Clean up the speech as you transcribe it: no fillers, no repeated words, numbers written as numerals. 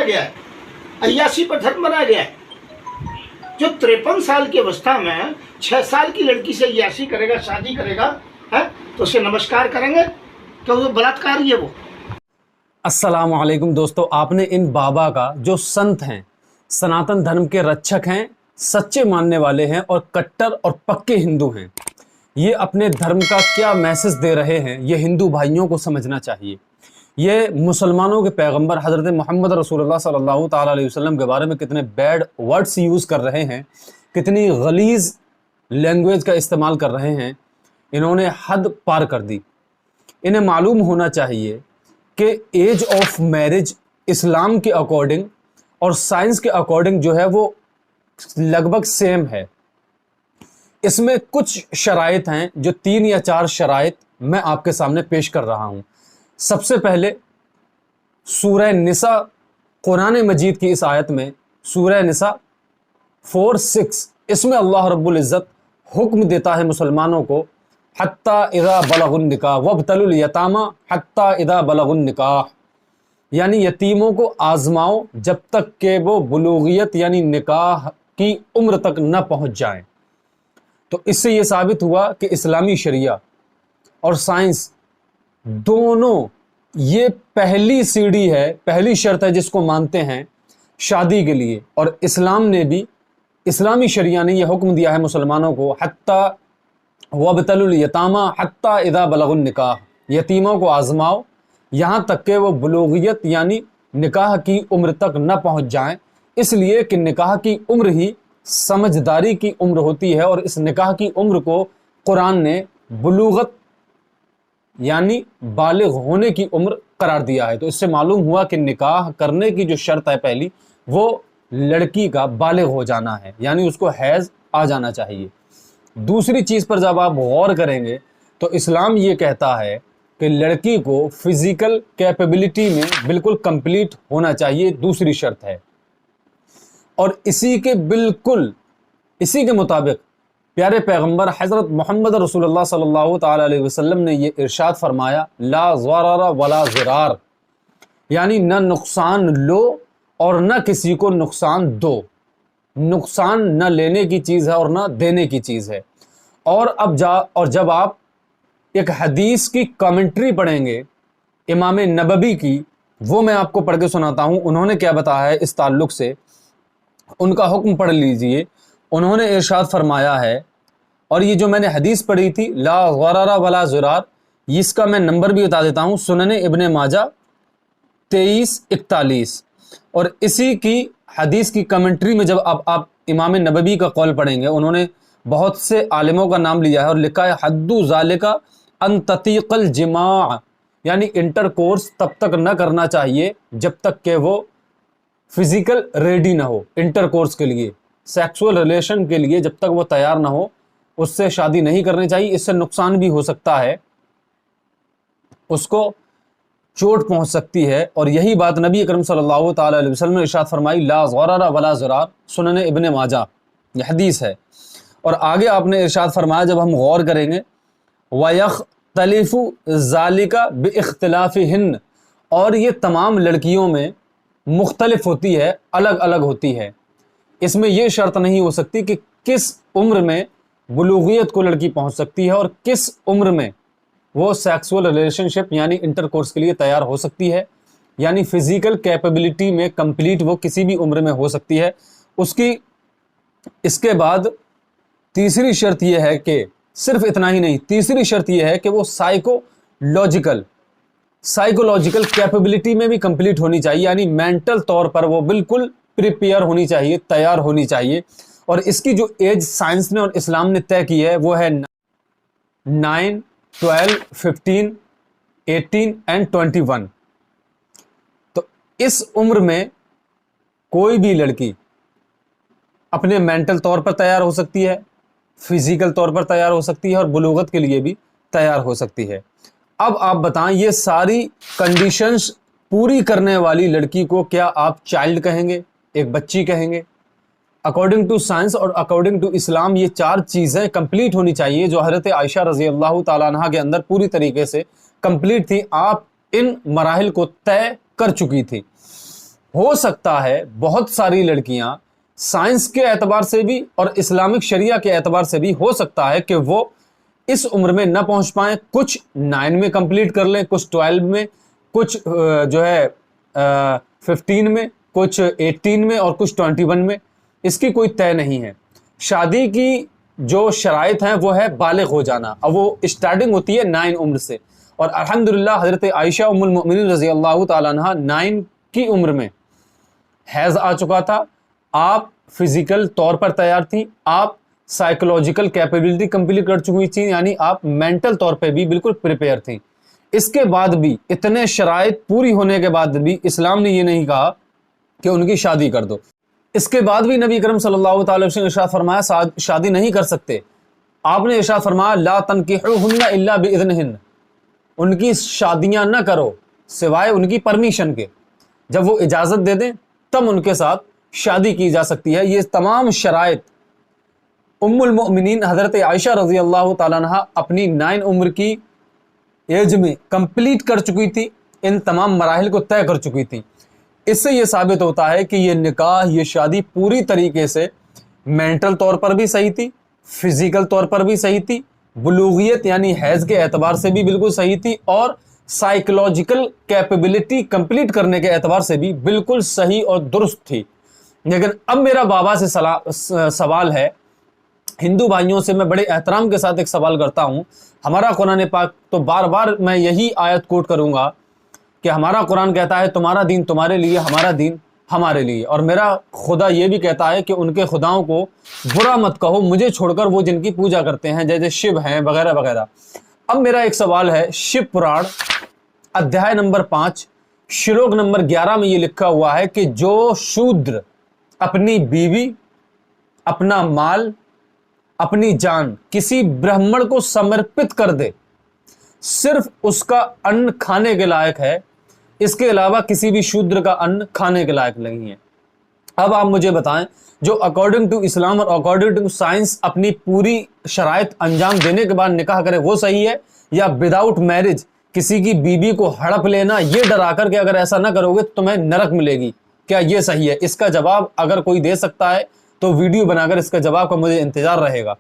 गया है, अय्यासी पर धर्म बनाया गया है। जो 53 साल की अवस्था में 6 साल की लड़की से अय्यासी करेगा, शादी करेगा, है तो उसे नमस्कार करेंगे तो वो बलात्कारी है। वो अस्सलाम वालेकुम दोस्तों, आपने इन बाबा का, जो संत हैं, सनातन धर्म के रक्षक हैं, सच्चे मानने वाले हैं और कट्टर और पक्के हिंदू हैं, ये अपने धर्म का क्या मैसेज दे रहे हैं, ये हिंदू भाइयों को समझना चाहिए। ये मुसलमानों के पैगंबर हज़रत मोहम्मद रसूलुल्लाह सल्लल्लाहु ताला अलैहि वसल्लम के बारे में कितने बैड वर्ड्स यूज़ कर रहे हैं, कितनी गलीज़ लैंग्वेज का इस्तेमाल कर रहे हैं। इन्होंने हद पार कर दी। इन्हें मालूम होना चाहिए कि एज ऑफ मैरिज इस्लाम के अकॉर्डिंग और साइंस के अकॉर्डिंग जो है वो लगभग सेम है। इसमें कुछ शराइत हैं, जो 3 या 4 शराइत मैं आपके सामने पेश कर रहा हूँ। सबसे पहले सूरह निसा, कुरान मजीद की इस आयत में सूरह निसा 4:6, इसमें अल्लाह रब्बुल इज़्ज़त हुक्म देता है मुसलमानों को, हत्ता इज़ा बलगुन निकाह वब्तलुल यतामा हत्ता इज़ा बलगुन निकाह, यानी यतीमों को आजमाओ जब तक कि वो बुलूगियत यानी निकाह की उम्र तक न पहुँच जाएं। तो इससे ये साबित हुआ कि इस्लामी शरिया और साइंस दोनों, ये पहली सीढ़ी है, पहली शर्त है जिसको मानते हैं शादी के लिए। और इस्लाम ने भी, इस्लामी शरिया ने यह हुक्म दिया है मुसलमानों को, हत्ता वब्तलुल यतामा हत्ता इज़ा बलगुन निकाह, यतीमों को आजमाओ यहाँ तक कि वो बुलूगियत यानी निकाह की उम्र तक न पहुँच जाएं। इसलिए कि निकाह की उम्र ही समझदारी की उम्र होती है और इस निकाह की उम्र को कुरान ने बुलूगत यानी बालिग होने की उम्र करार दिया है। तो इससे मालूम हुआ कि निकाह करने की जो शर्त है पहली, वो लड़की का बालिग हो जाना है, यानी उसको हैज़ आ जाना चाहिए। दूसरी चीज़ पर जब आप गौर करेंगे तो इस्लाम ये कहता है कि लड़की को फिज़िकल कैपेबिलिटी में बिल्कुल कंप्लीट होना चाहिए, दूसरी शर्त है। और इसी के मुताबिक प्यारे पैगंबर हज़रत मोहम्मद रसूलुल्लाह सल्लल्लाहु ताला अलैहि वसल्लम ने ये इरशाद फरमाया, ला ज़रर वला ज़िरार, यानी न नुकसान लो और न किसी को नुकसान दो। नुकसान न लेने की चीज़ है और न देने की चीज़ है। और जब आप एक हदीस की कमेंट्री पढ़ेंगे इमाम नबवी की, वो मैं आपको पढ़ के सुनाता हूँ। उन्होंने क्या बताया है इस ताल्लुक़ से, उनका हुक्म पढ़ लीजिए। उन्होंने इरशाद फरमाया है, और ये जो मैंने हदीस पढ़ी थी ला ग़रर वला ज़िरार, इसका मैं नंबर भी बता देता हूँ, सुनन इब्न माजा 2341। और इसी की हदीस की कमेंट्री में जब आप इमाम नबवी का कौल पढ़ेंगे, उन्होंने बहुत से आलिमों का नाम लिया है और लिखा है, हद्दु ज़ालिका अन ततीक़ल जिमा, यानी इंटरकोर्स तब तक न करना चाहिए जब तक कि वो फिज़िकल रेडी ना हो। इंटरकोर्स के लिए, सेक्सुअल रिलेशन के लिए जब तक वो तैयार ना हो, उससे शादी नहीं करनी चाहिए। इससे नुकसान भी हो सकता है, उसको चोट पहुंच सकती है। और यही बात नबी अकरम सल्लल्लाहु ताला अलैहि वसल्लम ने इरशाद फरमाई, ला ग़रर वला ज़िरार, सुनन इब्न माजा, यह हदीस है। और आगे आपने इरशाद फरमाया, जब हम गौर करेंगे, वयख्तलिफु ज़ालिका बिइख्तिलाफ़िहिन्न, और ये तमाम लड़कियों में मुख्तलिफ होती है, अलग अलग होती है। इसमें यह शर्त नहीं हो सकती कि किस उम्र में बुलूगियत को लड़की पहुंच सकती है और किस उम्र में वो सेक्सुअल रिलेशनशिप यानी इंटरकोर्स के लिए तैयार हो सकती है। यानी फिज़िकल कैपेबिलिटी में कंप्लीट वो किसी भी उम्र में हो सकती है उसकी। इसके बाद तीसरी शर्त यह है कि सिर्फ इतना ही नहीं, तीसरी शर्त यह है कि वो साइकोलॉजिकल कैपेबिलिटी में भी कंप्लीट होनी चाहिए, यानी मेंटल तौर पर वो बिल्कुल प्रिपेयर होनी चाहिए, तैयार होनी चाहिए। और इसकी जो एज साइंस ने और इस्लाम ने तय की है वो है 9, 12, 15, 18 एंड 21। तो इस उम्र में कोई भी लड़की अपने मेंटल तौर पर तैयार हो सकती है, फिजिकल तौर पर तैयार हो सकती है और बुलूगत के लिए भी तैयार हो सकती है। अब आप बताएं, ये सारी कंडीशंस पूरी करने वाली लड़की को क्या आप चाइल्ड कहेंगे, एक बच्ची कहेंगे? अकॉर्डिंग टू साइंस और अकॉर्डिंग टू इस्लाम ये 4 चीज़ें कंप्लीट होनी चाहिए जो हज़रत आयशा रज़ी अल्लाह ताला अन्हा के अंदर पूरी तरीके से कंप्लीट थी। आप इन मराहिल को तय कर चुकी थी। ہو سکتا ہے بہت ساری لڑکیاں سائنس کے اعتبار سے بھی اور اسلامک شریعہ کے اعتبار سے بھی ہو سکتا ہے کہ وہ اس عمر میں نہ پہنچ پائیں، کچھ 9 میں کمپلیٹ کر لیں، کچھ 12 میں، کچھ جو ہے 15 میں، کچھ 18 میں اور کچھ 21 میں، اس کی کوئی طے نہیں ہے۔ شادی کی جو شرائط ہیں وہ ہے بالغ ہو جانا، اب وہ اسٹارٹنگ ہوتی ہے 9 عمر سے، اور الحمدللہ حضرت عائشہ ام المؤمنین رضی اللہ تعالیٰ عنہ 9 کی عمر میں حیض آ چکا تھا، آپ فزیکل طور پر تیار تھیں، آپ سائیکولوجیکل کیپیبلٹی کمپلیٹ کر چکی تھیں، یعنی آپ مینٹل طور پہ بھی بالکل پریپیئر تھیں۔ اس کے بعد بھی اتنے شرائط پوری ہونے کے بعد بھی اسلام نے یہ نہیں کہا کہ ان کی شادی کر دو۔ اس کے بعد بھی نبی کرم صلی اللہ تعالی وسلم نے ارشاد فرمایا شادی نہیں کر سکتے۔ آپ نے ارشاد فرمایا لا تنکحوہن الا باذنہن، ان کی شادیاں نہ کرو سوائے ان کی پرمیشن کے، جب وہ اجازت دے دیں تب ان کے ساتھ شادی کی جا سکتی ہے۔ یہ تمام شرائط ام المؤمنین حضرت عائشہ رضی اللہ تعالیٰ عنہ اپنی 9 عمر کی ایج میں کمپلیٹ کر چکی تھی، ان تمام مراحل کو طے کر چکی تھی۔ اس سے یہ ثابت ہوتا ہے کہ یہ نکاح، یہ شادی پوری طریقے سے مینٹل طور پر بھی صحیح تھی، فزیکل طور پر بھی صحیح تھی، بلوغیت یعنی حیض کے اعتبار سے بھی بالکل صحیح تھی، اور سائیکولوجیکل کیپیبلٹی کمپلیٹ کرنے کے اعتبار سے بھی بالکل صحیح اور درست تھی۔ لیکن اب میرا بابا سے سوال ہے، ہندو بھائیوں سے میں بڑے احترام کے ساتھ ایک سوال کرتا ہوں۔ ہمارا قرآن پاک تو بار بار میں یہی آیت کوٹ کروں گا کہ ہمارا قرآن کہتا ہے تمہارا دین تمہارے لیے، ہمارا دین ہمارے لیے، اور میرا خدا یہ بھی کہتا ہے کہ ان کے خداؤں کو برا مت کہو مجھے چھوڑ کر، وہ جن کی پوجا کرتے ہیں جیسے شیو ہیں وغیرہ وغیرہ۔ اب میرا ایک سوال ہے، شیو پران ادھیائے نمبر 5 شلوک نمبر 11 میں یہ لکھا ہوا ہے کہ جو شودر اپنی بیوی، اپنا مال، اپنی جان کسی برہمن کو سمرپت کر دے، صرف اس کا ان کھانے کے لائق ہے، اس کے علاوہ کسی بھی شودر کا ان کھانے کے لائق نہیں ہے۔ اب آپ مجھے بتائیں، جو اکارڈنگ ٹو اسلام اور اکارڈنگ ٹو سائنس اپنی پوری شرائط انجام دینے کے بعد نکاح کرے وہ صحیح ہے، یا وداؤٹ میرج کسی کی بیوی کو ہڑپ لینا یہ ڈرا کر کہ اگر ایسا نہ کرو گے تو تمہیں نرک ملے گی، کیا یہ صحیح ہے؟ اس کا جواب اگر کوئی دے سکتا ہے تو ویڈیو بنا کر اس کا جواب کا مجھے انتظار رہے گا۔